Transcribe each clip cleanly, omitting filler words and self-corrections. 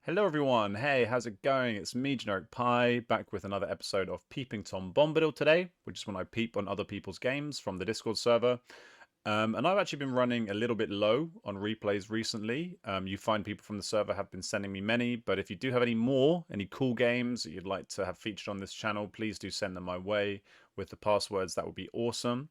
Hello everyone, hey, how's it going? It's me, Generic Pie, back with another episode of Peeping Tom Bombadil today, which is when I peep on other people's games from the Discord server. And I've actually been running a little bit low on replays recently. You find people from the server have been sending me many, but if you do have any cool games that you'd like to have featured on this channel, please do send them my way with the passwords. That would be awesome.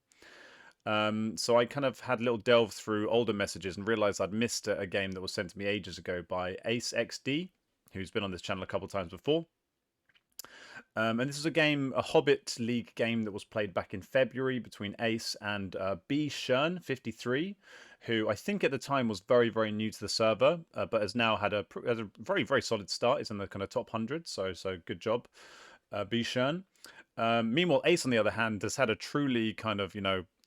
So I kind of had a little delve through older messages and realized I'd missed a game that was sent to me ages ago by Ace XD, who's been on this channel a couple times before. And this is a Hobbit League game that was played back in February between Ace and B. Shern 53, who I think at the time was very, very new to the server, but has now had a very, very solid start. He's in the kind of top 100, so good job, B. Shern. Meanwhile, Ace, on the other hand, has had a truly kind of,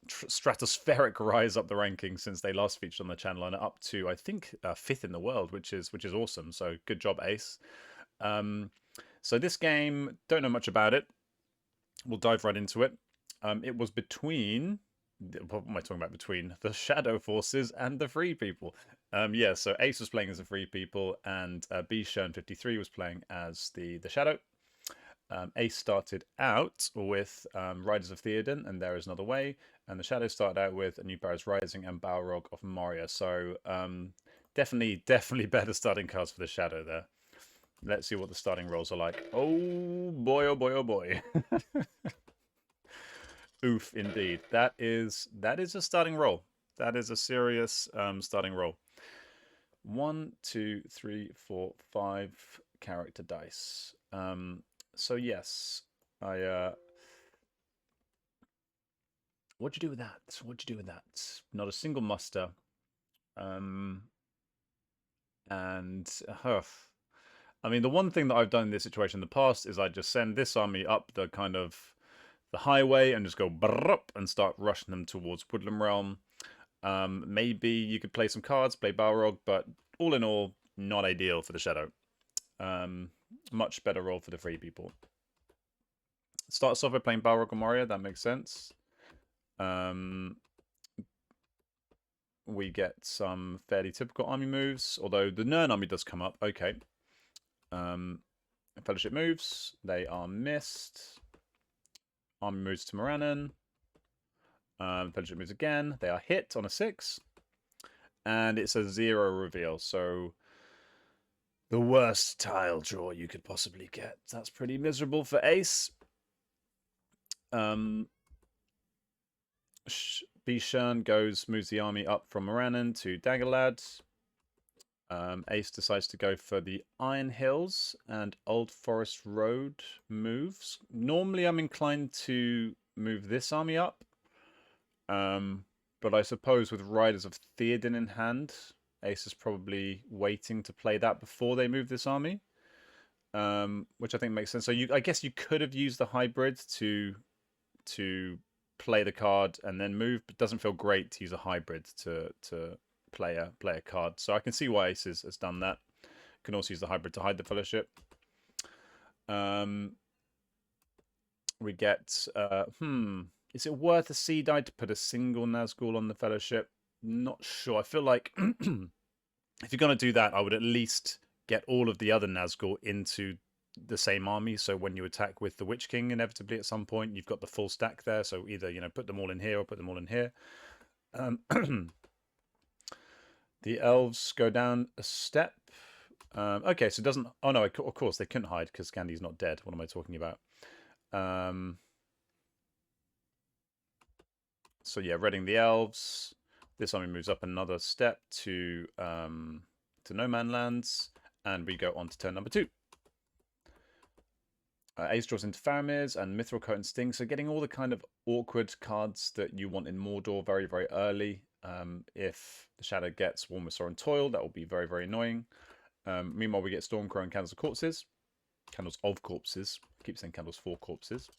stratospheric rise up the rankings since they last featured on the channel and up to, I think, fifth in the world, which is awesome. So good job, Ace. So this game, don't know much about it. We'll dive right into it. It was between, what am I talking about? Between the Shadow Forces and the Free People. Yeah, so Ace was playing as the Free People, and B. Shern 53 was playing as the Shadow. Ace started out with Riders of Théoden and There Is Another Way, and the Shadow started out with A New Paradise Rising and Balrog of Moria. So definitely better starting cards for the Shadow there. Let's see what the starting rolls are like. Oh boy, oh boy, oh boy. Oof, indeed. That is a starting roll. That is a serious starting roll. 1, 2, 3, 4, 5 character dice. So yes, what'd you do with that? What'd you do with that? Not a single muster. And I mean, the one thing that I've done in this situation in the past is I just send this army up the kind of the highway and just go and start rushing them towards Woodland Realm. Maybe you could play some cards, play Balrog, but all in all, not ideal for the Shadow. Much better role for the Free People. Starts off by playing Balrog and Moria, that makes sense. We get some fairly typical army moves, although the Nern army does come up. Okay. Fellowship moves, they are missed. Army moves to Morannon. Fellowship moves again, they are hit on a 6. And it's a 0 reveal, so the worst tile draw you could possibly get. That's pretty miserable for Ace. Bishan moves the army up from Morannon to Daggerlad. Ace decides to go for the Iron Hills and Old Forest Road moves. Normally I'm inclined to move this army up. But I suppose with Riders of Théoden in hand, Ace is probably waiting to play that before they move this army. Which I think makes sense. So I guess you could have used the hybrid to play the card and then move, but it doesn't feel great to use a hybrid to play a card. So I can see why Ace has done that. You can also use the hybrid to hide the Fellowship. We get is it worth a sea die to put a single Nazgul on the Fellowship? Not sure. I feel like if you're going to do that, I would at least get all of the other Nazgul into the same army, so when you attack with the Witch King inevitably at some point, you've got the full stack there, so either put them all in here or put them all in here. The elves go down a step. Okay, so it doesn't... Oh no, of course they couldn't hide because Scandy's not dead. What am I talking about? So yeah, reading the elves. This army moves up another step to No Man Lands, and we go on to turn number 2. Ace draws into Faramir's and Mithril Coat and Sting, so getting all the kind of awkward cards that you want in Mordor very, very early. If the Shadow gets Warm with Sorrow and Toil, that will be very, very annoying. Meanwhile, we get Stormcrow and Candles of Corpses. Candles of Corpses. I keep saying Candles for Corpses.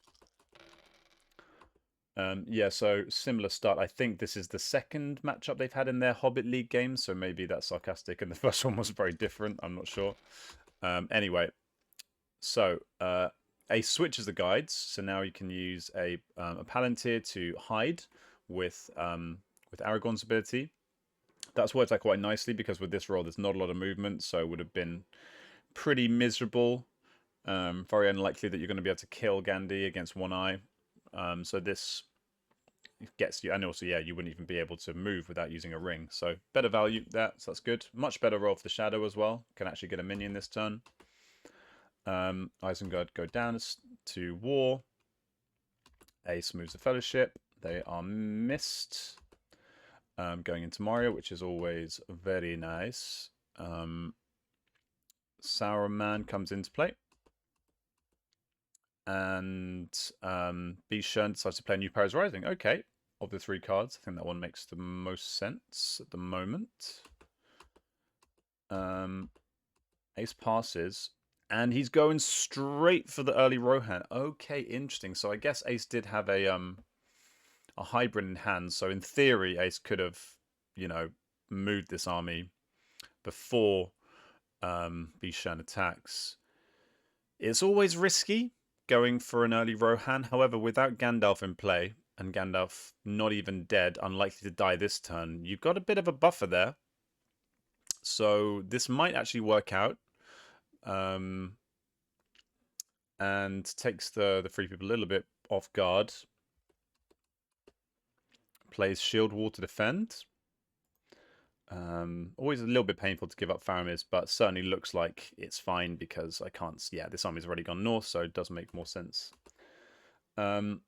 Yeah, so similar start. I think this is the second matchup they've had in their Hobbit League games, so maybe that's sarcastic, and the first one was very different. I'm not sure. Anyway, so Ace switches the guides, so now you can use a Palantir to hide with Aragorn's ability. That's worked out quite nicely because with this roll there's not a lot of movement, so it would have been pretty miserable. Very unlikely that you're going to be able to kill Gandhi against one eye. So this gets you, and also, yeah, you wouldn't even be able to move without using a ring. So better value there, so that's good. Much better roll for the Shadow as well. Can actually get a minion this turn. Isengard go down to war. Ace moves the Fellowship. They are missed. Going into Mario, which is always very nice. Sauron comes into play. And Bichon decides to play New Powers Rising. Okay, of the 3 cards, I think that one makes the most sense at the moment. Ace passes, and he's going straight for the early Rohan. Okay, interesting. So I guess Ace did have a hybrid in hand. So in theory, Ace could have, you know, moved this army before Bichon attacks. It's always risky going for an early Rohan. However, without Gandalf in play, and Gandalf not even dead, unlikely to die this turn, you've got a bit of a buffer there. So this might actually work out. And takes the 3 people a little bit off guard. Plays Shield Wall to defend. Always a little bit painful to give up Faramir's, but certainly looks like it's fine because I can't. Yeah, this army's already gone north, so it does make more sense. Of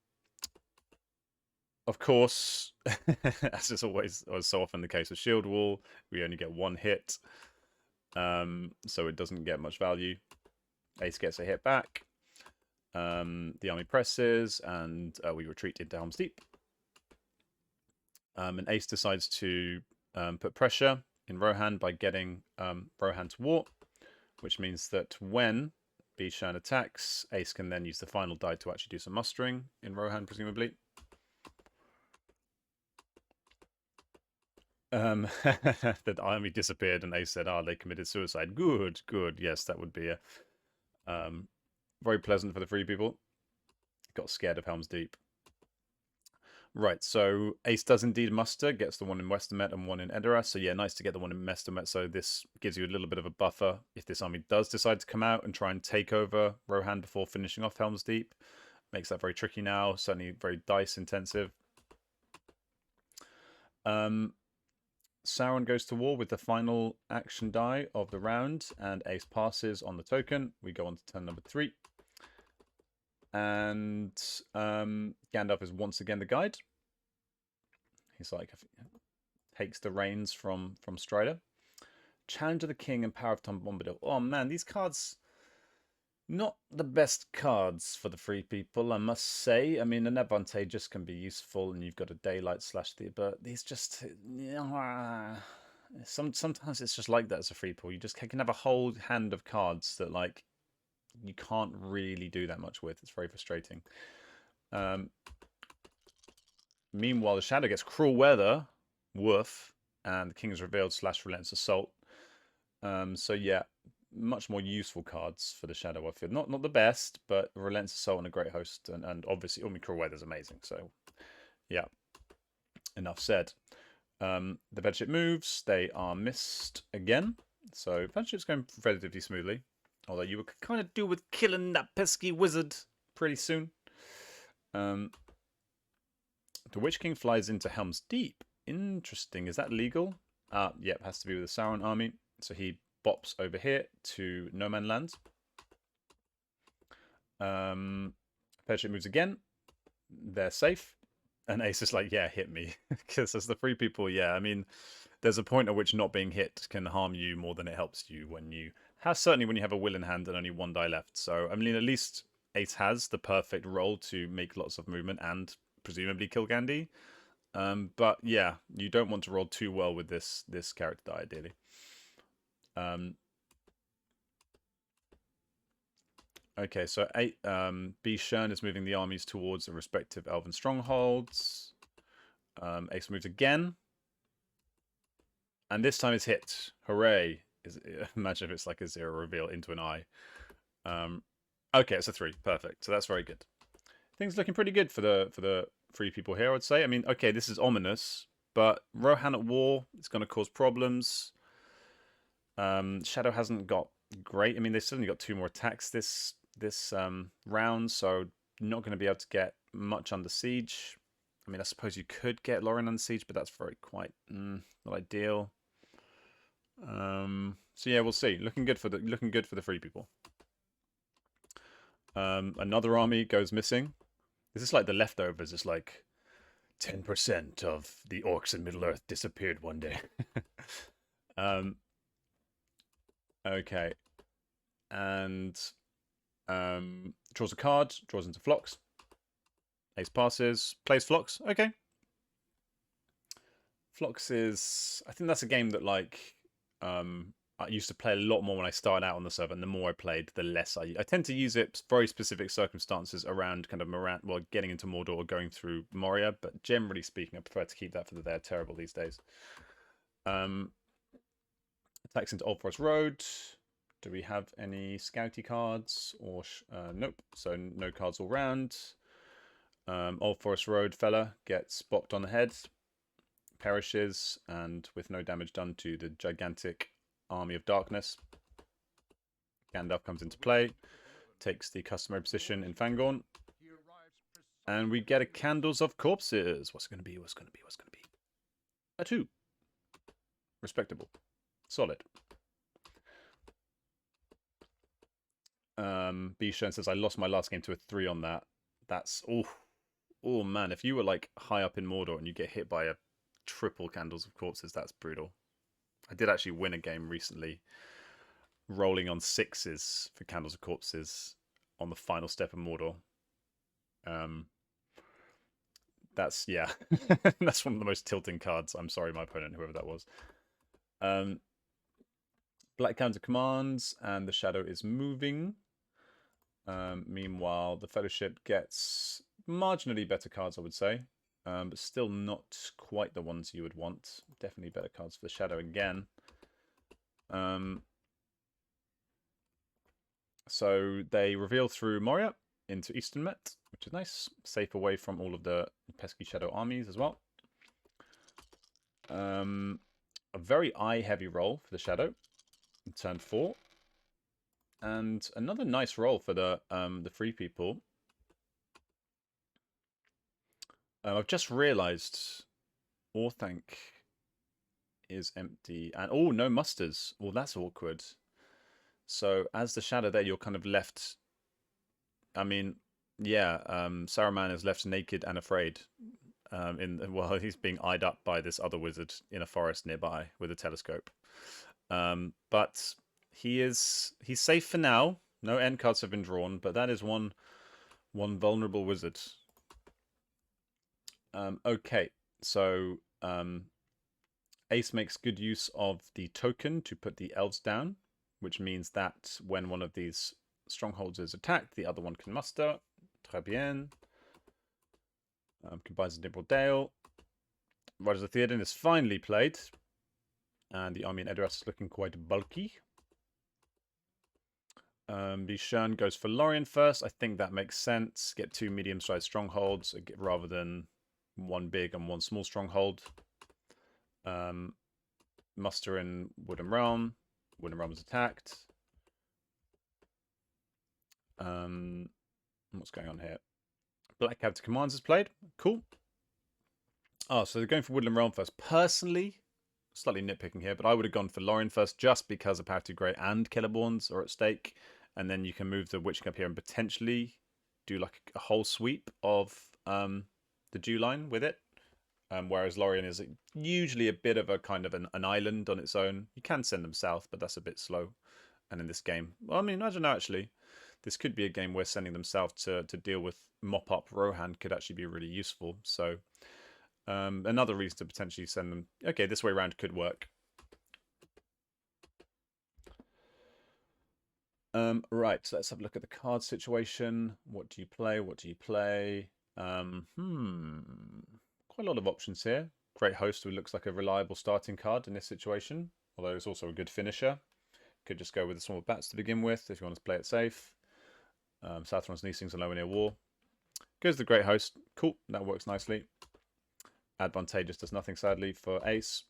course, as is always so often the case with Shield Wall, we only get 1 hit, so it doesn't get much value. Ace gets a hit back. The army presses, and we retreat into Helm's Deep. And Ace decides to put pressure in Rohan by getting Rohan to war, which means that when Bichon attacks, Ace can then use the final die to actually do some mustering in Rohan, presumably. That army disappeared, and Ace said, they committed suicide. Good, good. Yes, that would be very pleasant for the 3 people. Got scared of Helm's Deep. Right, so Ace does indeed muster, gets the one in Westermet and one in Edoras. So yeah, nice to get the one in Westermet. So this gives you a little bit of a buffer if this army does decide to come out and try and take over Rohan before finishing off Helm's Deep. Makes that very tricky now, certainly very dice intensive. Sauron goes to war with the final action die of the round, and Ace passes on the token. We go on to turn number 3. And Gandalf is once again the guide. He's like, takes the reins from Strider. Challenge of the King and Power of Tom Bombadil. Oh man, these cards, not the best cards for the 3 people, I must say. I mean, an advantageous can be useful, and you've got a daylight / but these just, sometimes it's just like that as a 3 people. You just can have a whole hand of cards that like you can't really do that much with. It's very frustrating. Meanwhile, the Shadow gets Cruel Weather, woof, and the King is revealed / Relentless Assault. So yeah, much more useful cards for the Shadow, I feel. Not the best, but Relentless Assault and a Great Host, and obviously, Cruel Weather is amazing. So yeah, enough said. The Fellowship moves. They are missed again. So Fellowship's going relatively smoothly. Although you could kind of do with killing that pesky wizard pretty soon. The Witch King flies into Helm's Deep. Interesting. Is that legal? Yep, has to be with the Sauron army. So he bops over here to No Man Land. Fellowship moves again. They're safe. And Ace is like, yeah, hit me. Because as the 3 people, yeah, I mean, there's a point at which not being hit can harm you more than it helps you when you certainly when you have a will in hand and only 1 die left. So, I mean, at least Ace has the perfect role to make lots of movement and presumably kill Gandhi. But yeah, you don't want to roll too well with this character die, ideally. Okay, so Bichon is moving the armies towards the respective elven strongholds. Ace moves again. And this time it's hit. Hooray. Imagine if it's like a 0 reveal into an eye. Okay, it's a 3. Perfect. So that's very good. Things looking pretty good for the 3 people here, I'd say. I mean, okay, this is ominous, but Rohan at war is going to cause problems. Shadow hasn't got great. I mean, they've suddenly got 2 more attacks this round, so not going to be able to get much under siege. I mean, I suppose you could get Lorien under siege, but that's quite not ideal. So yeah, we'll see. Looking good for the free people. Another army goes missing. This is like the leftovers. It's like 10% of the orcs in Middle Earth disappeared one day. Okay. And draws a card, draws into Phlox. Ace passes, plays Phlox. Okay. Phlox is... I think that's a game that, like... I used to play a lot more when I started out on the server, and the more I played, the less I tend to use it for very specific circumstances around kind of getting into Mordor or going through Moria, but generally speaking, I prefer to keep that for they're terrible these days. Attacks into Old Forest Road. Do we have any scouty cards? Or nope, so no cards all round. Old Forest Road fella gets bopped on the head, perishes, and with no damage done to the gigantic Army of Darkness. Gandalf comes into play, takes the customary position in Fangorn, and we get a Candles of Corpses. What's it going to be? What's it going to be? What's it going to be? A 2. Respectable. Solid. Bishan says, I lost my last game to a 3 on that. That's... Oh man, if you were like high up in Mordor and you get hit by a triple Candles of Corpses, that's brutal. I did actually win a game recently rolling on 6s for Candles of Corpses on the final step of Mordor. That's, yeah, that's one of the most tilting cards. I'm sorry, my opponent, whoever that was. Black counter commands, and the shadow is moving. Meanwhile, the Fellowship gets marginally better cards, I would say. But still not quite the ones you would want. Definitely better cards for the Shadow again. So they reveal through Moria into Eastern Met, which is nice. Safe away from all of the pesky Shadow armies as well. A very eye-heavy roll for the Shadow in turn 4. And another nice roll for the free people. I've just realised Orthanc is empty. And oh, no musters. Well, that's awkward. So as the shadow there, you're kind of left... I mean, yeah, Saruman is left naked and afraid. While he's being eyed up by this other wizard in a forest nearby with a telescope. But he's safe for now. No end cards have been drawn, but that is one vulnerable wizard. Okay, so Ace makes good use of the token to put the elves down, which means that when one of these strongholds is attacked, the other one can muster. Très bien. Combines the Nimble Dale. Riders of Théoden is finally played, and the army in Edoras is looking quite bulky. Bishan goes for Lorien first. I think that makes sense. Get 2 medium-sized strongholds rather than 1 big and 1 small stronghold. Muster in Wooden Realm. Wooden Realm is attacked. What's going on here? Black Captain Commands is played. Cool. Oh, so they're going for Woodland Realm first. Personally, slightly nitpicking here, but I would have gone for Lorien first just because of Power 2 Grey and Killerborns are at stake. And then you can move the Witching up here and potentially do like a whole sweep of the Dew line with it. Whereas Lorien is usually a bit of a kind of an island on its own. You can send them south, but that's a bit slow. And in this game, well, I mean, I don't know actually. This could be a game where sending them south to deal with mop-up Rohan could actually be really useful. So another reason to potentially send them... Okay, this way around could work. Right, so let's have a look at the card situation. What do you play? What do you play? Quite a lot of options here. Great Host, who looks like a reliable starting card in this situation, although it's also a good finisher. Could just go with the Swarm of Bats to begin with if you want to play it safe. Southron's Neesings are nowhere near war. Goes the Great Host. Cool, that works nicely. Advantageous does nothing, sadly, for Ace.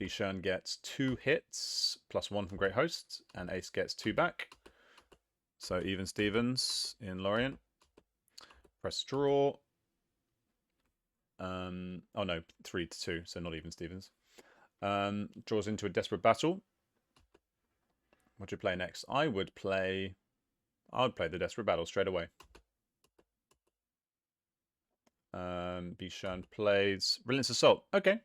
Bichon gets 2 hits, +1 from Great Host, and Ace gets 2 back. So even Stevens in Lorient. Press draw. Oh no, 3-2, so not even Stevens. Draws into a desperate battle. What do you play next? I would play the desperate battle straight away. Bichon plays Relentless Assault. Okay.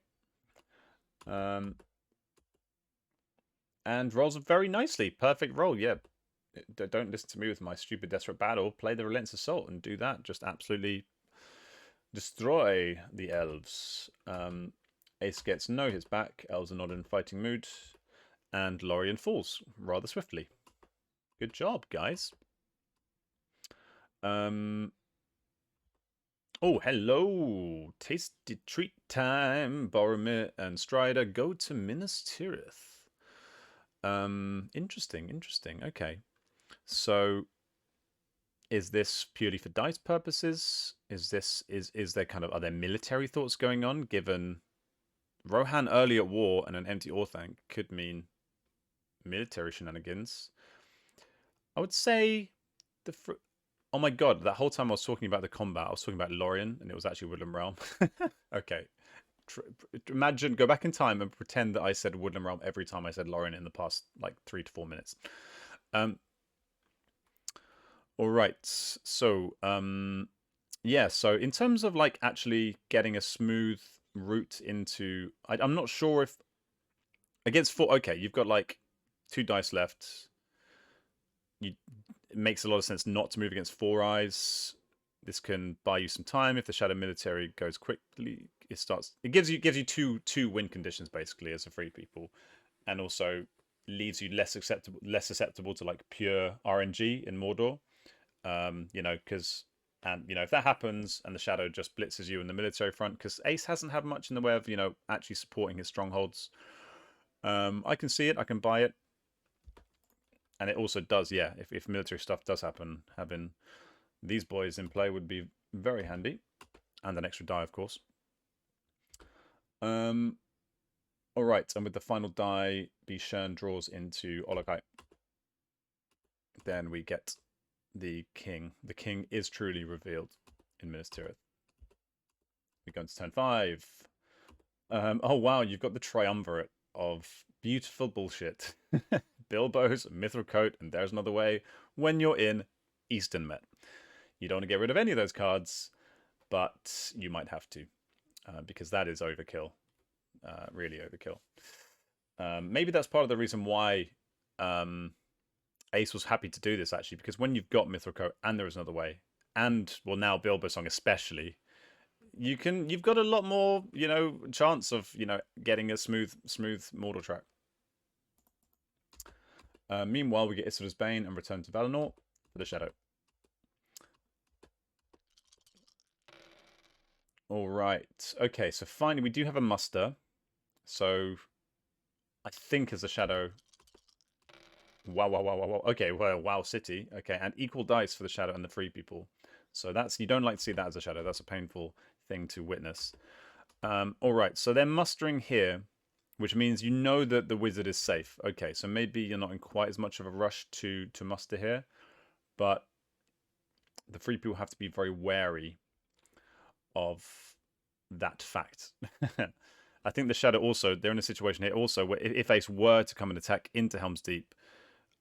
And rolls very nicely. Perfect roll, yeah. Don't listen to me with my stupid desperate battle. Play the Relentless Assault and do that. Just absolutely destroy the elves. Ace gets no hits back. Elves are not in fighting mood. And Lorien falls rather swiftly. Good job, guys. Oh, hello. Tasty treat time. Boromir and Strider go to Minas Tirith. Interesting. Okay. So is this purely for dice purposes? Is there kind of, are there military thoughts going on, given Rohan early at war and an empty Orthanc could mean military shenanigans? I would say oh my god, that whole time I was talking about the combat, I was talking about Lorien, and it was actually Woodland Realm. Okay. Imagine, go back in time and pretend that I said Woodland Realm every time I said Lorien in the past, like, 3 to 4 minutes. All right, so, yeah, so in terms of, like, actually getting a smooth route into... I'm not sure if... Against 4... Okay, you've got, like, 2 dice left. It makes a lot of sense not to move against 4 eyes. This can buy you some time if the Shadow Military goes quickly. It gives you two win conditions basically as a free people, and also leaves you less susceptible to like pure RNG in Mordor. You know, because if that happens and the Shadow just blitzes you in the military front, because Ace hasn't had much in the way of actually supporting his strongholds. I can see it. I can buy it. And it also does, yeah, if military stuff does happen, having these boys in play would be very handy. And an extra die, of course. Alright, and with the final die, Bichon draws into Olokai. Then we get the king. The king is truly revealed in Minas Tirith. We go into turn 5. Oh wow, you've got the triumvirate of beautiful bullshit. Bilbo's Mithril Coat, and there's another way when you're in Eastern Met. You don't want to get rid of any of those cards, but you might have to, because that is overkill. Really overkill. Maybe that's part of the reason why Ace was happy to do this, actually, because when you've got Mithril Coat and there is another way, and, well, now Bilbo Song especially, you've got a lot more, chance of, getting a smooth Mordor track. Meanwhile, we get Isildur's Bane and return to Valinor for the Shadow. All right. Okay, so finally we do have a muster. So I think as a Shadow... Wow. Okay, well, wow city. Okay, and equal dice for the Shadow and the free people. So that's... You don't like to see that as a Shadow. That's a painful thing to witness. All right, so they're mustering here, which means you know that the wizard is safe. Okay, so maybe you're not in quite as much of a rush to muster here, but the free people have to be very wary of that fact. I think the Shadow also, they're in a situation here also where if Ace were to come and attack into Helm's Deep,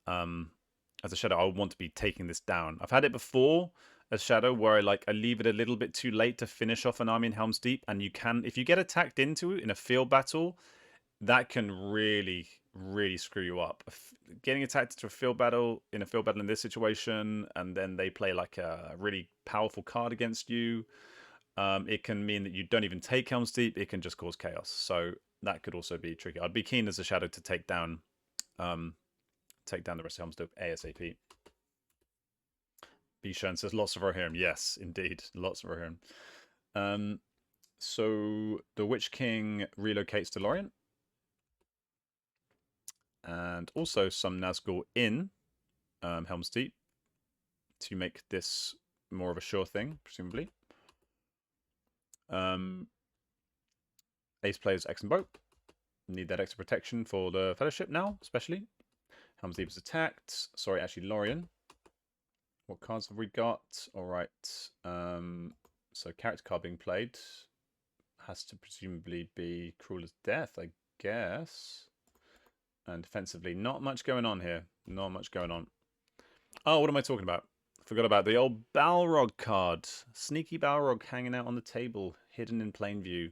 as a Shadow, I would want to be taking this down. I've had it before as Shadow where I leave it a little bit too late to finish off an army in Helm's Deep, and you can, if you get attacked into it in a field battle, that can really, really screw you up. Getting attacked into a field battle in this situation, and then they play like a really powerful card against you, it can mean that you don't even take Helm's Deep. It can just cause chaos. So that could also be tricky. I'd be keen as a Shadow to take down the rest of Helm's Deep ASAP. Bichon says lots of Rohirrim. Yes, indeed, lots of Rohirrim. So the Witch King relocates to Lorient. And also some Nazgul in Helm's Deep to make this more of a sure thing, presumably. Ace plays X and Boat. Need that extra protection for the Fellowship now, especially. Helm's Deep is attacked. Sorry, actually, Lorien. What cards have we got? All right. So character card being played has to presumably be Cruel as Death, I guess. And defensively, not much going on here. Not much going on. Oh, what am I talking about? Forgot about the old Balrog card. Sneaky Balrog hanging out on the table, hidden in plain view.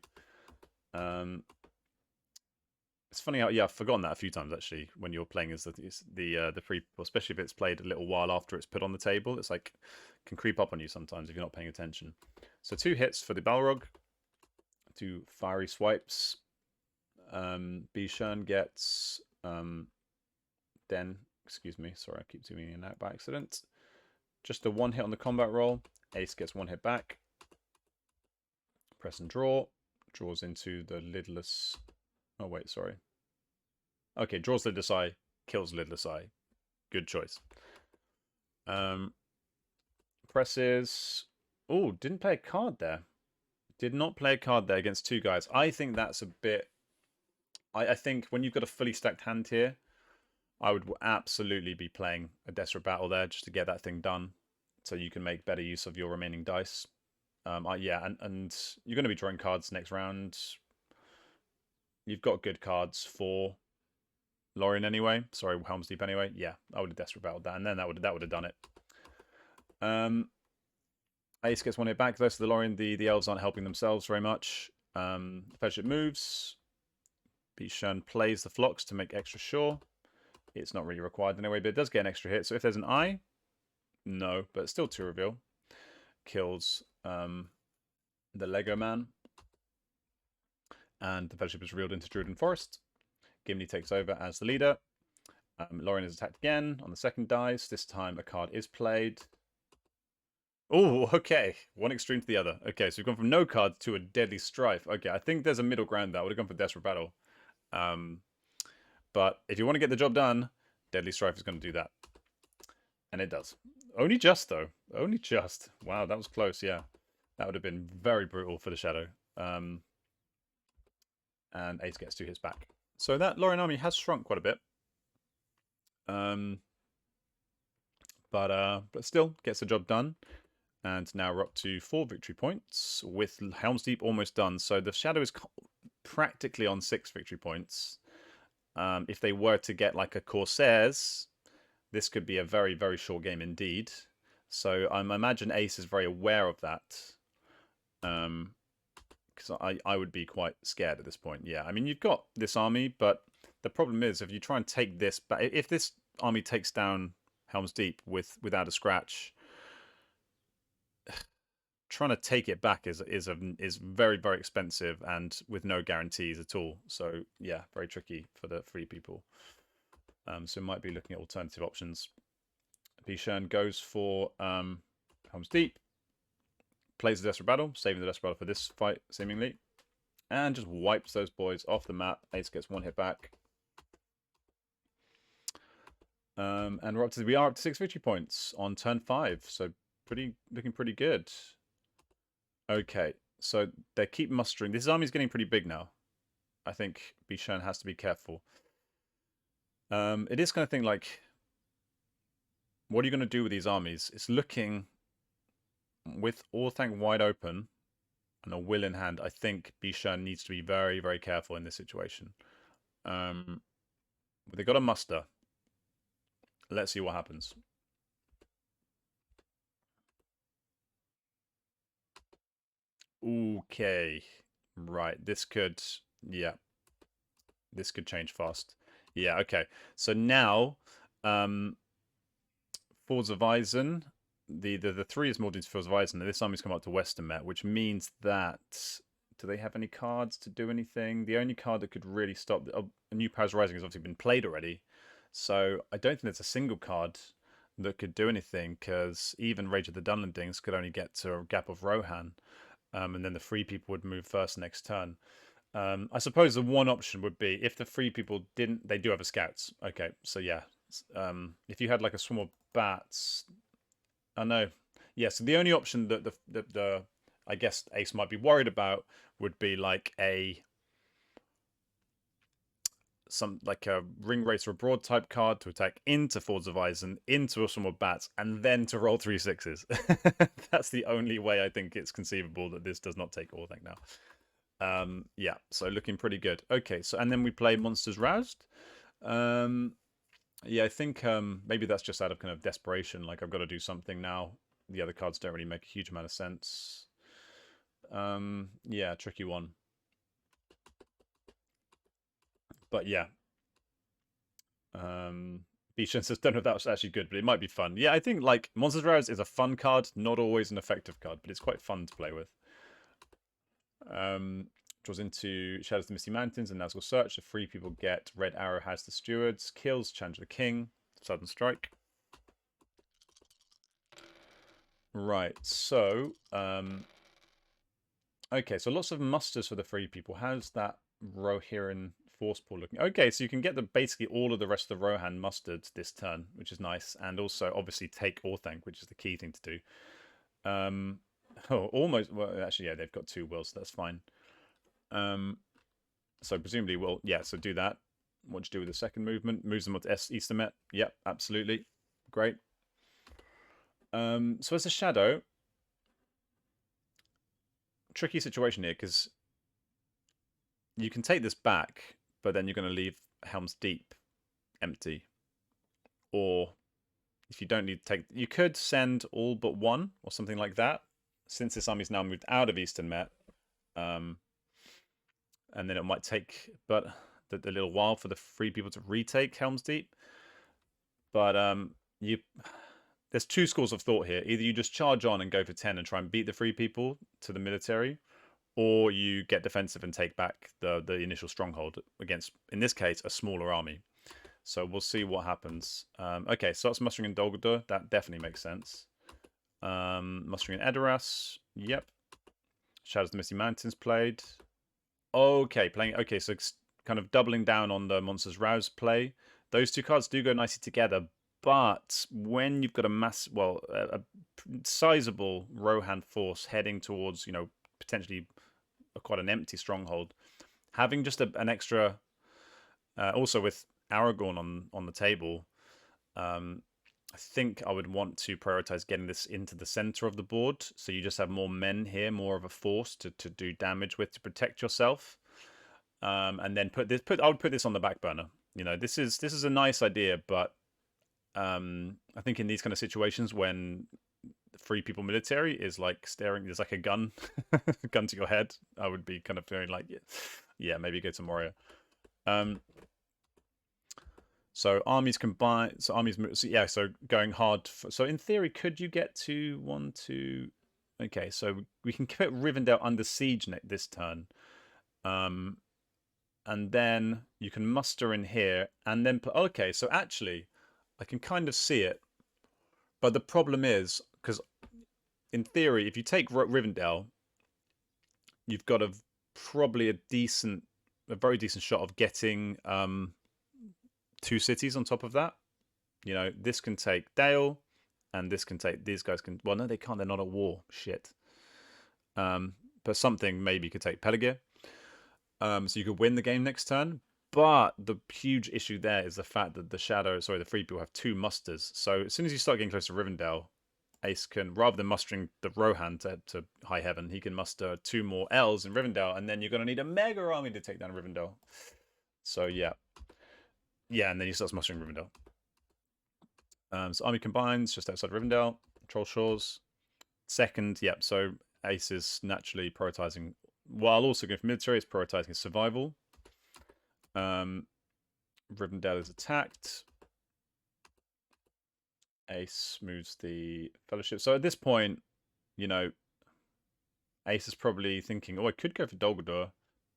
It's funny how, yeah, I've forgotten that a few times actually. When you're playing as the free people, especially if it's played a little while after it's put on the table, it's like can creep up on you sometimes if you're not paying attention. So 2 hits for the Balrog, 2 fiery swipes. Bichon gets excuse me, sorry, I keep zooming in and out by accident. Just a 1 hit on the combat roll. Ace gets 1 hit back. Press and draw. Draws into the lidless. Oh wait, sorry. Okay, draws lidless eye, kills lidless eye. Good choice. Presses. Oh, didn't play a card there. Did not play a card there against 2 guys. I think that's a bit. I think when you've got a fully stacked hand here, I would absolutely be playing a Desperate Battle there just to get that thing done, so you can make better use of your remaining dice. Yeah, and you're going to be drawing cards next round. You've got good cards for Lorien anyway. Sorry, Helm's Deep anyway. Yeah, I would have Desperate Battled that, and then that would have done it. Ace gets 1 hit back though, so the Lorien, the elves aren't helping themselves very much. Fellowship moves. Bichon plays the Phlox to make extra sure. It's not really required anyway, but it does get an extra hit. So if there's an eye, no, but still 2 reveal. Kills the Lego man. And the Fellowship is revealed into Druiden Forest. Gimli takes over as the leader. Lorien is attacked again on the 2nd dice. This time a card is played. Oh, okay. One extreme to the other. Okay, so we've gone from no cards to a Deadly Strife. Okay, I think there's a middle ground there. I would have gone for Desperate Battle. But if you want to get the job done, Deadly Strife is going to do that. And it does. Only just, though. Only just. Wow, that was close, yeah. That would have been very brutal for the Shadow. And Ace gets 2 hits back. So that Lorien army has shrunk quite a bit. But still gets the job done. And now we're up to 4 victory points with Helm's Deep almost done. So the Shadow is practically on 6 victory points. If they were to get like a Corsairs, this could be a very, very short game indeed. So I imagine Ace is very aware of that. Because I would be quite scared at this point. Yeah, I mean, you've got this army, but the problem is if you try and take this back, if this army takes down Helm's Deep without a scratch, trying to take it back is very, very expensive and with no guarantees at all. So yeah, very tricky for the free people. So might be looking at alternative options. Bichon goes for Helm's Deep, plays the Desperate Battle, saving the Desperate Battle for this fight seemingly, and just wipes those boys off the map. Ace gets 1 hit back. And we are up to 6 victory points on turn 5. So looking pretty good. Okay, so they keep mustering. This army's getting pretty big now. I think Bichon has to be careful. It is kind of thing like, what are you going to do with these armies? It's looking, with Orthanc wide open and a will in hand, I think Bichon needs to be very, very careful in this situation. But they've got a muster. Let's see what happens. Okay. Right. This could change fast. Yeah, okay. So now Fords of Eisen, the 3 is more into Fords of Eisen, and this army's come up to Western Met, which means that, do they have any cards to do anything? The only card that could really stop a New Powers Rising has obviously been played already. So I don't think there's a single card that could do anything, because even Rage of the Dunlendings could only get to a Gap of Rohan. And then the free people would move first next turn. I suppose the one option would be if the free people didn't, they do have a scouts. Okay, so yeah, if you had like a swarm of bats, I know. Yeah, so the only option that the I guess Ace might be worried about would be like a some like a ring racer abroad type card to attack into Fords of Eisen, into some more bats, and then to roll 3 6s. That's the only way I think it's conceivable that this does not take Orthanc now. Yeah, so looking pretty good. Okay, so and then we play Monsters Roused. Yeah, I think maybe that's just out of kind of desperation. Like I've got to do something now. The other cards don't really make a huge amount of sense. Yeah, tricky one. But yeah. Beach says, don't know if that was actually good, but it might be fun. Yeah, I think like Monsters Roused is a fun card, not always an effective card, but it's quite fun to play with. Draws into Shadows of the Misty Mountains and Nazgul Search. The 3 people get Red Arrow has the Stewards, kills Challenge the King, Sudden Strike. Right, so okay, so lots of musters for the 3 people. How's that Rohirrim force pool looking? Okay, so you can get basically all of the rest of the Rohan mustered this turn, which is nice, and also obviously take Orthanc, which is the key thing to do. Oh, almost. Well, actually, yeah, they've got 2 wills, so that's fine. So presumably, well, yeah. So do that. What do you do with the second movement? Moves them onto Eastern Met. Yep, absolutely, great. So as a shadow, tricky situation here because you can take this back, but then you're going to leave Helm's Deep empty. Or if you don't need to take, you could send all but 1 or something like that. Since this army's now moved out of Eastern Met, and then it might take but a little while for the 3 people to retake Helm's Deep. But there's 2 schools of thought here. Either you just charge on and go for 10 and try and beat the 3 people to the military, or you get defensive and take back the initial stronghold against, in this case, a smaller army. So we'll see what happens. Okay, so that's mustering in Dol Guldur. That definitely makes sense. Mustering in Edoras. Yep. Shadows of the Misty Mountains played. Okay, playing. Okay, so kind of doubling down on the Monsters Roused play. Those 2 cards do go nicely together, but when you've got a sizable Rohan force heading towards, potentially quite an empty stronghold, having just an extra, also with Aragorn on the table, I think I would want to prioritize getting this into the center of the board, so you just have more men here, more of a force to do damage with to protect yourself. And then I would put this on the back burner. This is a nice idea, but I think in these kind of situations when 3 people military is like staring, there's like a gun, gun to your head, I would be kind of feeling like, yeah, maybe go to Moria. So armies combine. So armies. So yeah. So going hard. So in theory, could you get to 1, 2? Okay. So we can put Rivendell under siege this turn, and then you can muster in here, and then put. Okay. So actually, I can kind of see it, but the problem is because in theory, if you take Rivendell, you've got probably a very decent shot of getting 2 cities on top of that. This can take Dale, and this can take, these guys can, well, no, they can't, they're not at war. Shit. But something maybe could take Peligir. So you could win the game next turn. But the huge issue there is the fact that the 3 people have 2 musters. So as soon as you start getting close to Rivendell, Ace can, rather than mustering the Rohan to high heaven, he can muster 2 more L's in Rivendell, and then you're going to need a mega army to take down Rivendell. So yeah. Yeah, and then he starts mustering Rivendell. So army combines just outside Rivendell. Troll Shores. Second, yep. So Ace is naturally prioritizing, while also going for military, it's prioritizing his survival. Rivendell is attacked. Ace moves the Fellowship. So at this point, Ace is probably thinking, oh, I could go for Dol Guldur,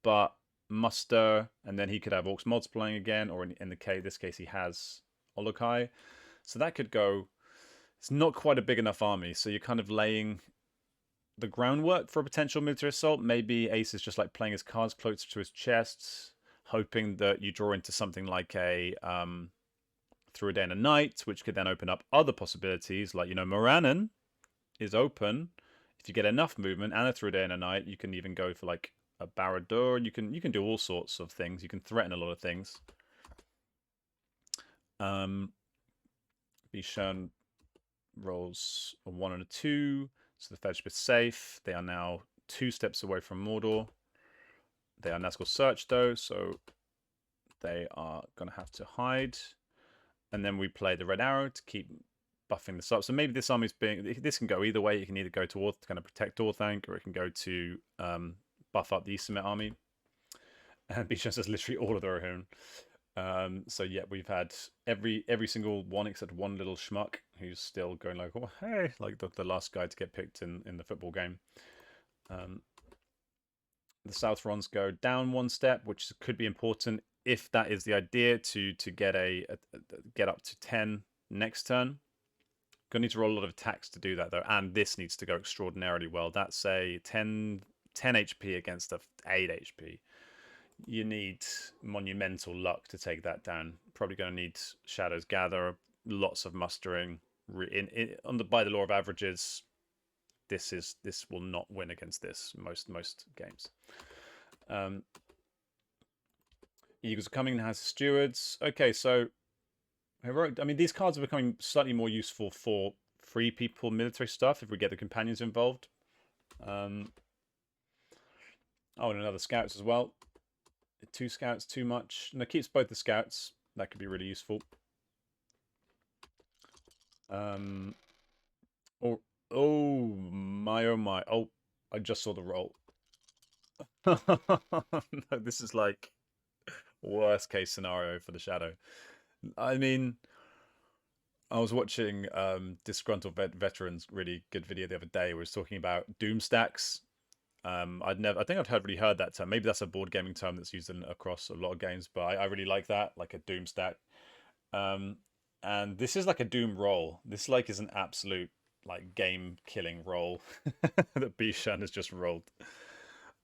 but muster, and then he could have Orcs multiplying again, or in this case he has Olokai, so that could go. It's not quite a big enough army, so you're kind of laying the groundwork for a potential military assault. Maybe Ace is just like playing his cards closer to his chest, hoping that you draw into something like a Through a Day and a Night, which could then open up other possibilities, like Morannon is open. If you get enough movement and a Through a Day and a Night, you can even go for like a Barad-dûr. You can do all sorts of things. You can threaten a lot of things. Bichon rolls a 1 and a 2, so the fellowship is safe. They are now 2 steps away from Mordor. They are Nazgul Search though, so they are going to have to hide. And then we play the red arrow to keep buffing this up. So maybe this army's being... This can go either way. It can either go to kind of protect Orthanc, or it can go to buff up the Eastermet army. And Bichon says literally all of the Rohirrim. So yeah, we've had every single one except one little schmuck who's still going like, oh hey, like the last guy to get picked in the football game. The South Rons go down 1 step, which could be important if that is the idea to get get up to 10 next turn. Gonna need to roll a lot of attacks to do that though, and this needs to go extraordinarily well. That's a 10 HP against a 8 HP. You need monumental luck to take that down. Probably going to need Shadows Gather, lots of mustering. By the law of averages, this will not win against this most games. Eagles are coming and has stewards. Okay, so heroic. I mean, these cards are becoming slightly more useful for free people military stuff if we get the companions involved. Oh, and another scouts as well. 2 scouts, too much. And it keeps both the scouts. That could be really useful. Or oh my, oh my. Oh, I just saw the roll. No, this is like worst case scenario for the Shadow. I mean, I was watching Disgruntled Veterans really good video the other day where he was talking about doom stacks. I think I've really heard that term. Maybe that's a board gaming term that's used across a lot of games, but I really like that, like a doom stack. And this is like a doom roll. This like is an absolute like game killing roll that Bichon has just rolled.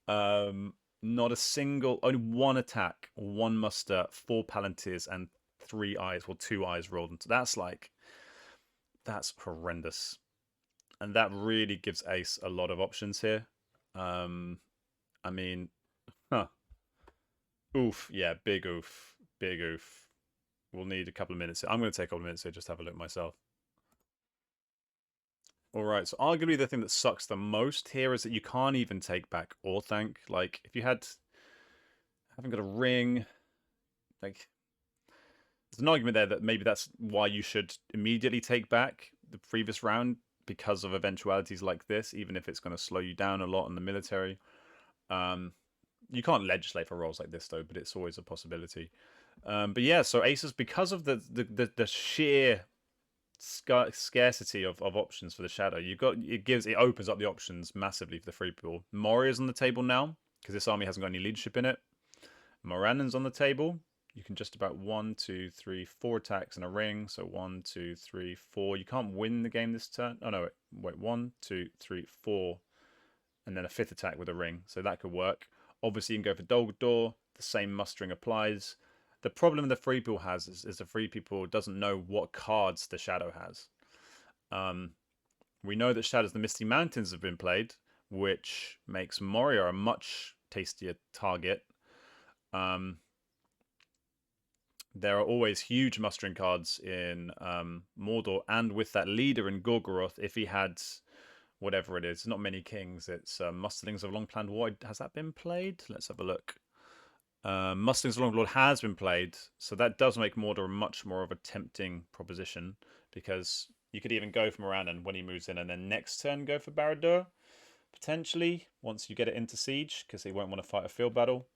Not a single, only 1 attack, 1 muster, 4 palantirs, and 3 eyes. Well, 2 eyes rolled into. That's horrendous, and that really gives Ace a lot of options here. I mean, oof, yeah, big oof, big oof. We'll need a couple of minutes. I'm going to take a couple of minutes here just to have a look myself. All right, so arguably the thing that sucks the most here is that you can't even take back Orthanc. Like, if you haven't got a ring, like, there's an argument there that maybe that's why you should immediately take back the previous round because of eventualities like this, even if it's going to slow you down a lot in the military. You can't legislate for roles like this though, but it's always a possibility. But yeah, so Aces, because of the sheer scarcity of options for the Shadow, it opens up the options massively for the free people. Moria's on the table now because this army hasn't got any leadership in it. Morannon's on the table. You can just about 1, 2, 3, 4 attacks in a ring. So 1, 2, 3, 4. You can't win the game this turn. Oh no, wait. 1, 2, 3, 4, and then a 5th attack with a ring. So that could work. Obviously, you can go for Dol Guldur. The same mustering applies. The problem the free people has is the free people doesn't know what cards the Shadow has. We know that Shadows the Misty Mountains have been played, which makes Moria a much tastier target. There are always huge mustering cards in Mordor, and with that leader in Gorgoroth, if he had whatever it is, not many kings, it's Musterlings of Long Planned War. Has that been played? Let's have a look. Musterlings of Long Lord has been played, so that does make Mordor much more of a tempting proposition, because you could even go for Morannon when he moves in, and then next turn go for Barad-dûr, potentially, once you get it into siege, because he won't want to fight a field battle.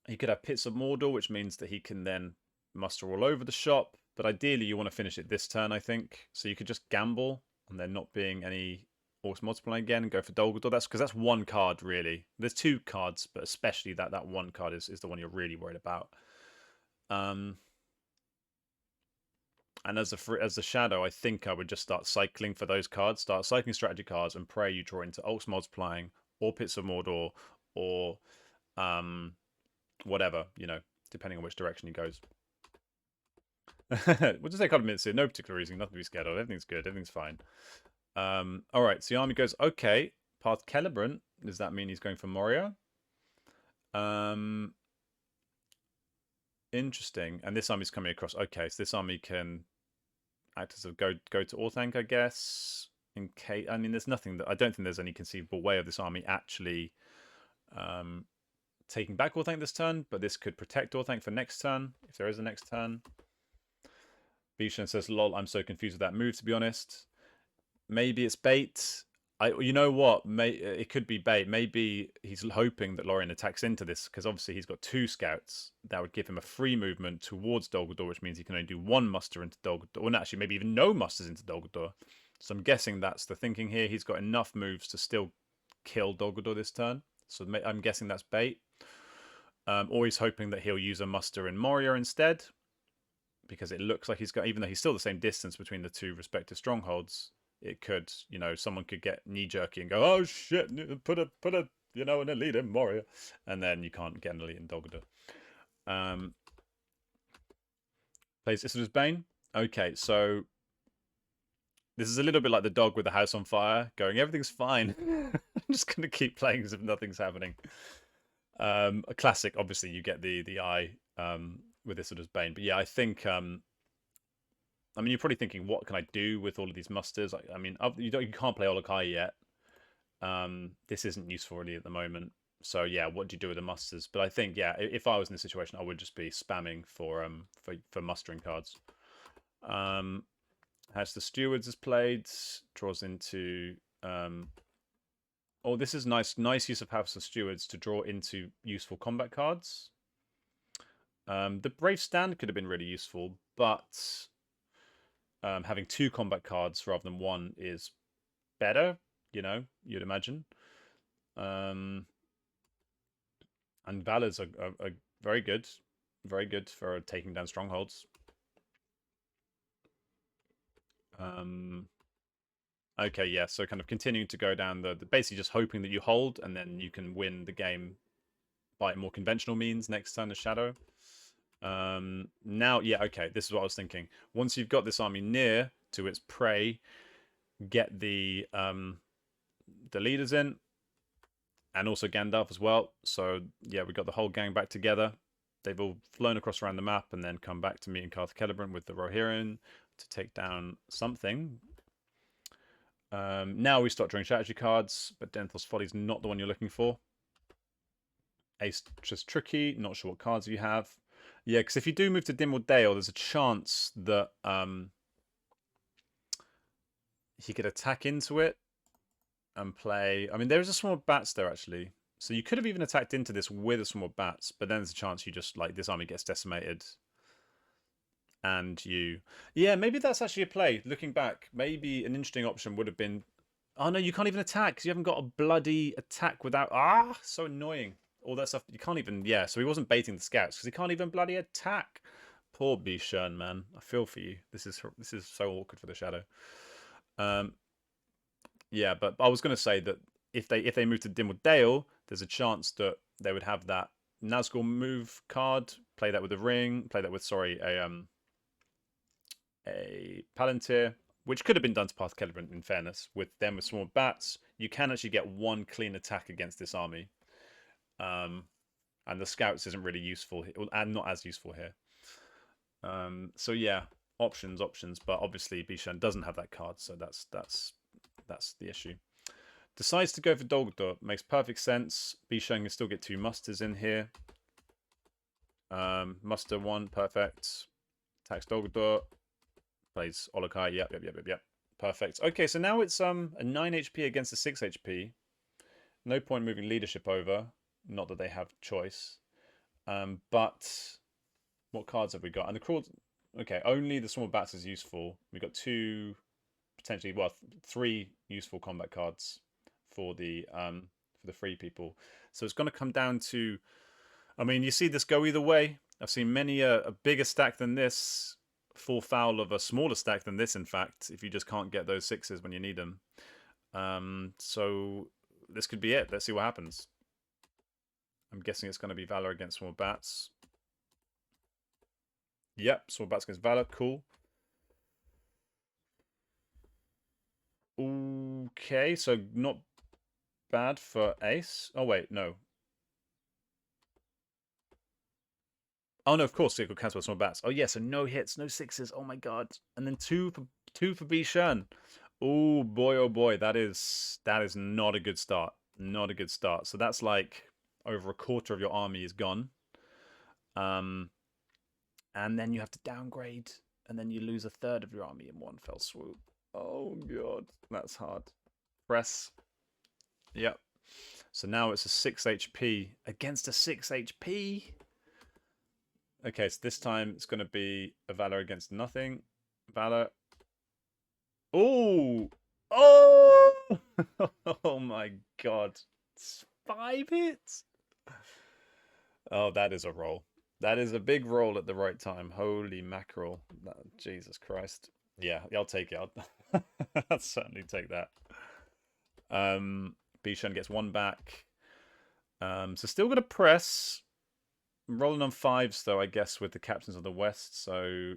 He could have Pits of Mordor, which means that he can then muster all over the shop, but ideally you want to finish it this turn, I think. So you could just gamble on there not being any Orcs multiplying again and go for Dol Guldur. That's because that's 1 card, really. There's 2 cards, but especially that 1 card is the one you're really worried about. And as a Shadow, I think I would just start cycling for those cards. Start cycling strategy cards and pray you draw into Orcs multiplying or Pits of Mordor or whatever, depending on which direction he goes. We'll just take a couple of minutes here. No particular reason. Nothing to be scared of. Everything's good. Everything's fine. All right. So the army goes, okay. Path Celebrant. Does that mean he's going for Moria? Interesting. And this army's coming across. Okay, so this army can act as a go to Orthanc, I guess. In case, I mean, there's nothing that I don't think there's any conceivable way of this army actually um, taking back Orthanc this turn, but this could protect Orthanc for next turn if there is a next turn. Bishan says, "Lol, I'm so confused with that move. To be honest, maybe it's bait. You know what? It could be bait. Maybe he's hoping that Lorien attacks into this because obviously he's got 2 scouts that would give him a free movement towards Dol Guldur, which means he can only do 1 muster into Dol Guldur, or actually maybe even no musters into Dol Guldur. So I'm guessing that's the thinking here. He's got enough moves to still kill Dol Guldur this turn. So I'm guessing that's bait. Or he's hoping that he'll use a muster in Moria instead, because it looks like he's got, even though he's still the same distance between the 2 respective strongholds, it could, someone could get knee jerky and go, oh shit, put a, an elite in Moria, and then you can't get an elite in Dol Guldur. Plays Issadar's Bane. Okay, so this is a little bit like the dog with the house on fire, going, everything's fine. I'm just going to keep playing as if nothing's happening. A classic, obviously, you get the eye with Issadar's Bane. But yeah, I think, I mean, you're probably thinking, what can I do with all of these musters? I mean, you can't play Olokai yet. This isn't useful really at the moment. So yeah, what do you do with the musters? But I think, yeah, if I was in this situation, I would just be spamming for mustering cards. Has the Stewards is played, draws into oh, this is nice use of House of Stewards to draw into useful combat cards. The Brave Stand could have been really useful, but having 2 combat cards rather than 1 is better, you'd imagine. And Valors are very good for taking down strongholds. Okay, yeah, so kind of continuing to go down basically just hoping that you hold and then you can win the game by more conventional means next turn as Shadow. Now, yeah, okay, this is what I was thinking. Once you've got this army near to its prey, get the leaders in, and also Gandalf as well. So yeah, we got the whole gang back together. They've all flown across around the map and then come back to meet in Carth Celebrant with the Rohirrim to take down something. Now we start drawing strategy cards, but Denethor's Folly is not the one you're looking for. Ace just tricky, not sure what cards you have. Yeah, because if you do move to Dimward Dale, there's a chance that he could attack into it and play. I mean, there's a swarm of bats there actually, so you could have even attacked into this with a swarm of bats, but then there's a chance you just this army gets decimated. And yeah, maybe that's actually a play. Looking back, maybe an interesting option would have been, oh no, you can't even attack because you haven't got a bloody attack without, so annoying. All that stuff, you can't even, yeah, so he wasn't baiting the scouts because he can't even bloody attack. Poor Bishan, man. I feel for you. This is so awkward for the Shadow. Yeah, but I was going to say that if they move to Dimward Dale, there's a chance that they would have that Nazgul move card, play that with a ring, play that with, sorry, a Palantir, which could have been done to Path Celebrant in fairness. With them with Swarm of Bats, you can actually get 1 clean attack against this army. And the Scouts isn't really useful, and not as useful here. So yeah, options, but obviously Bishan doesn't have that card, so that's the issue. Decides to go for Dol Guldur, makes perfect sense. Bishan can still get 2 musters in here. Muster 1, perfect. Attacks Dol Guldur. Plays Olokai. Yep. Perfect. Okay, so now it's a 9 HP against a 6 HP. No point moving leadership over. Not that they have choice. But what cards have we got? And the crawl. Okay, only the Swarm of Bats is useful. We've got 2, potentially, well, 3 useful combat cards for the free people. So it's going to come down to. I mean, you see this go either way. I've seen many a bigger stack than this fall foul of a smaller stack than this, in fact, if you just can't get those 6s when you need them. So this could be it. Let's see what happens. I'm guessing it's going to be Valor against Swarm of Bats. Yep, Swarm of Bats against Valor. Cool. Okay, so not bad for Ace. Oh, wait, no. Oh no, of course it could cancel small bats. Oh yeah, so no hits, no sixes. Oh my god, and then two for Bichon. Oh boy, that is not a good start. Not a good start. So that's like over a quarter of your army is gone. Um, and then you have to downgrade, and then you lose a third of your army in one fell swoop. Oh god, that's hard. Press. Yep. So now it's a 6 HP against a 6 HP. Okay, so this time it's going to be a Valor against nothing. Valor. Oh! Oh! Oh my god. It's 5 hits. Oh, that is a roll. That is a big roll at the right time. Holy mackerel. Jesus Christ. Yeah, I'll take it. I'll certainly take that. Bichon gets 1 back. So still going to press. Rolling on 5s, though, I guess, with the Captains of the West. So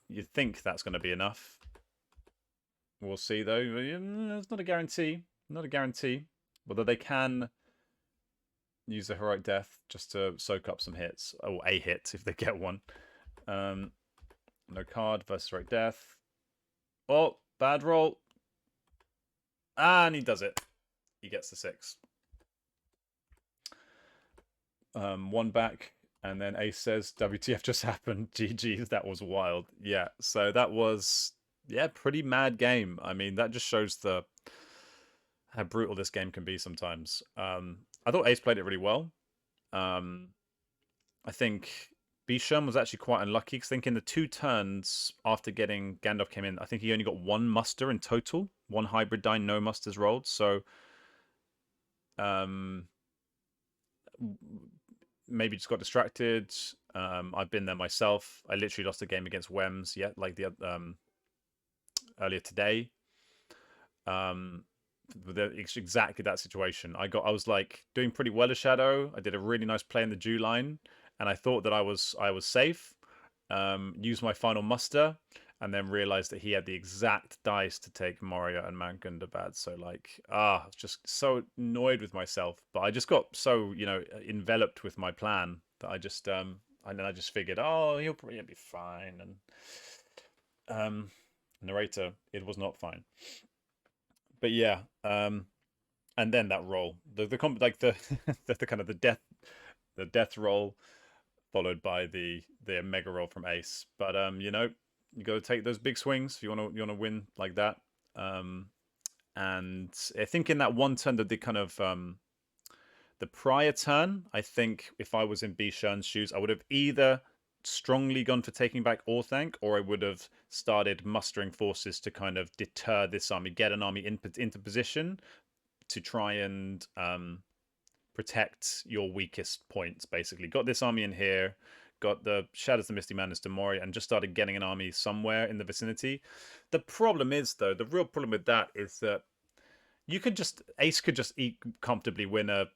you think that's going to be enough. We'll see, though. It's not a guarantee. Not a guarantee. Although they can use the Heroic Death just to soak up some hits. Or a hit, if they get one. No card versus Heroic Death. Oh, bad roll. And he does it. He gets the 6. 1 back. And then Ace says, WTF just happened. GG, that was wild. Yeah, so that was, yeah, pretty mad game. I mean, that just shows how brutal this game can be sometimes. I thought Ace played it really well. I think Bichon was actually quite unlucky, because I think in the 2 turns after getting Gandalf came in, I think he only got 1 muster in total. 1 hybrid die, no musters rolled. So maybe just got distracted. I've been there myself. I literally lost a game against Wems, like the earlier today. Exactly that situation. I was like doing pretty well as Shadow. I did a really nice play in the Jew line, and I thought that I was safe. Used my final muster, and then realized that he had the exact dice to take Moria and Mount Gundabad. So like, I was just so annoyed with myself. But I just got so, enveloped with my plan that I just and then I just figured, oh, he'll probably be fine. And narrator, it was not fine. But yeah, and then that roll, the kind of the death roll, followed by the mega roll from Ace. But you got to take those big swings if you want to win like that. And I think in that one turn that the kind of the prior turn, I think if I was in Bichon's shoes, I would have either strongly gone for taking back Orthanc, or I would have started mustering forces to kind of deter this army, get an army into position to try and protect your weakest points, basically. Got this army in here, got the Shadows of the Misty Madness to Moria, and just started getting an army somewhere in the vicinity. The problem is, though, the real problem with that is that Ace could just comfortably win a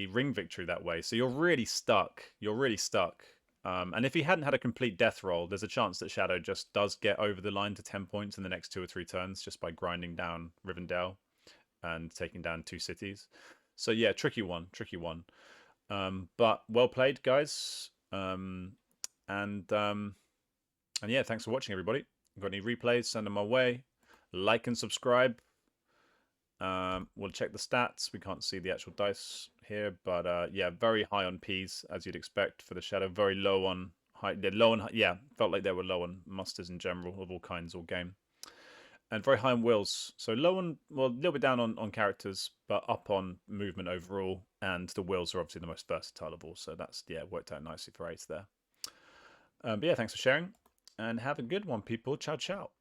ring victory that way. So you're really stuck. You're really stuck. And if he hadn't had a complete death roll, there's a chance that Shadow just does get over the line to 10 points in the next 2 or 3 turns just by grinding down Rivendell and taking down 2 cities. So yeah, tricky one. But well played, guys. And yeah, thanks for watching, everybody. Got any replays? Send them my way. Like and subscribe. We'll check the stats. We can't see the actual dice here, but yeah, very high on Ps, as you'd expect for the Shadow. Very low on high. They're low on, yeah, felt like they were low on musters in general of all kinds all game. And very high on wills. So low on, well, a little bit down on characters, but up on movement overall. And the wills are obviously the most versatile of all. So that's, yeah, worked out nicely for Ace there. But yeah, thanks for sharing. And have a good one, people. Ciao, ciao.